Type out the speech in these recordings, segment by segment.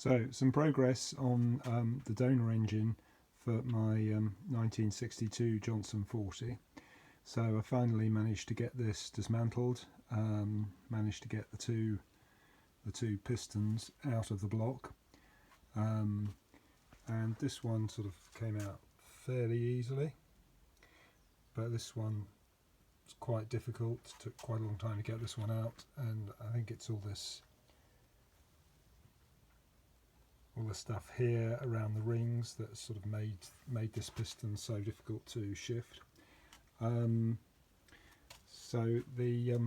So some progress on the donor engine for my 1962 Johnson 40. So I finally managed to get this dismantled, managed to get the two pistons out of the block, and this one sort of came out fairly easily, but this one was quite difficult. It took quite a long time to get this one out, and I think it's all the stuff here around the rings that sort of made this piston so difficult to shift. So the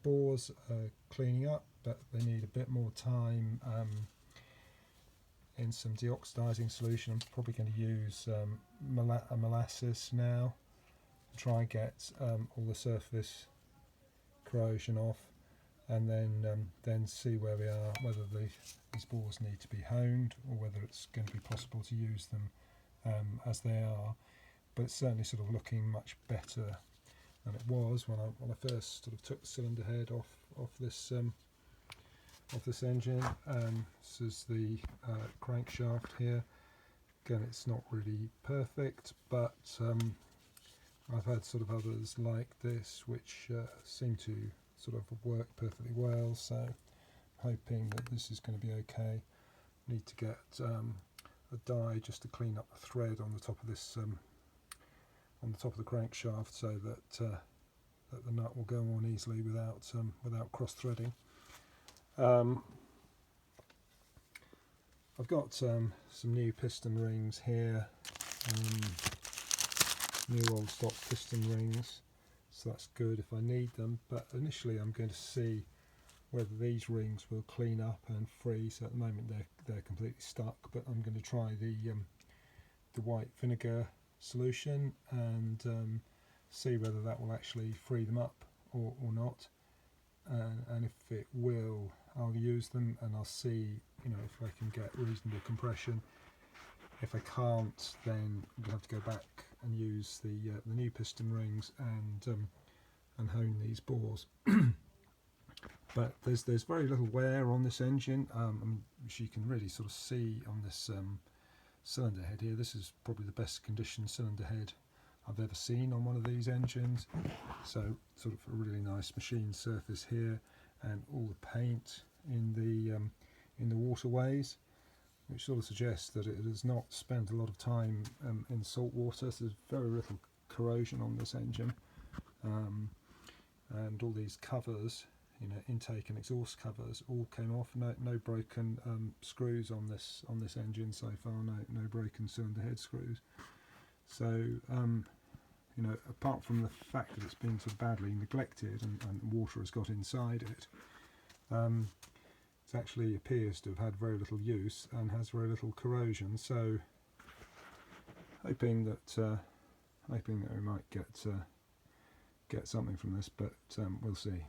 bores are cleaning up, but they need a bit more time in some deoxidizing solution. I'm probably going to use molasses now, try and get all the surface corrosion off, and then see where we are, whether these bores need to be honed or whether it's going to be possible to use them as they are. But it's certainly sort of looking much better than it was when I first sort of took the cylinder head off this engine. This is the crankshaft here. Again, it's not really perfect, but I've had sort of others like this which seem to sort of work perfectly well, so hoping that this is going to be okay. Need to get a die just to clean up the thread on the top of this on the top of the crankshaft, so that that the nut will go on easily without cross threading. I've got some new piston rings here, new old stock piston rings, so that's good if I need them, but initially I'm going to see whether these rings will clean up and freeze. At the moment they're completely stuck, but I'm going to try the white vinegar solution and see whether that will actually free them up or not, and if it will, I'll use them and I'll see, you know, if I can get reasonable compression. If I can't, then I'm going to have to go back and use the new piston rings and hone these bores. But there's very little wear on this engine, which you can really sort of see on this cylinder head here. This is probably the best conditioned cylinder head I've ever seen on one of these engines. So sort of a really nice machine surface here, and all the paint in the waterways, which sort of suggests that it has not spent a lot of time in salt water. So there's very little corrosion on this engine, and all these covers, you know, intake and exhaust covers, all came off. No broken screws on this engine so far. No broken cylinder head screws. So you know, apart from the fact that it's been sort of badly neglected and water has got inside it, it actually appears to have had very little use and has very little corrosion. So hoping that we might get something from this, but we'll see.